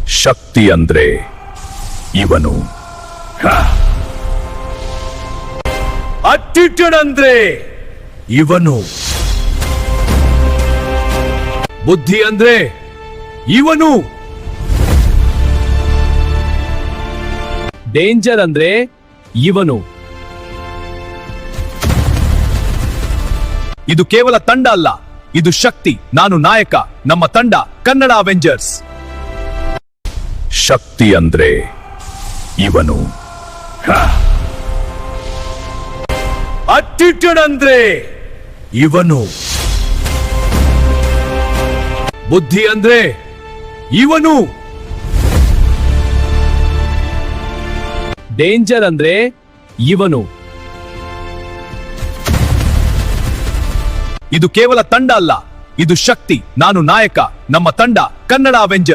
ಶಕ್ತಿ ಅಂದ್ರೆ ಇವನು. ಅಟ್ಟಿಟ್ಯೂಡ್ ಅಂದ್ರೆ ಇವನು. ಬುದ್ಧಿ ಅಂದ್ರೆ ಇವನು. ಡೇಂಜರ್ ಅಂದ್ರೆ ಇವನು. ಇದು ಕೇವಲ ತಂಡ ಅಲ್ಲ, ಇದು ಶಕ್ತಿ. ನಾನು ನಾಯಕ, ನಮ್ಮ ತಂಡ ಕನ್ನಡ ಅವೆಂಜರ್ಸ್. ಶಕ್ತಿ ಅಂದ್ರೆ ಇವನು. ಅಟ್ಟಿಟ್ಯೂಡ್ ಅಂದ್ರೆ ಇವನು. ಬುದ್ಧಿ ಅಂದ್ರೆ ಇವನು. ಡೇಂಜರ್ ಅಂದ್ರೆ ಇವನು. ಇದು ಕೇವಲ ತಂಡ ಅಲ್ಲ, ಇದು ಶಕ್ತಿ. ನಾನು ನಾಯಕ, ನಮ್ಮ ತಂಡ ಕನ್ನಡ ಅವೆಂಜರ್.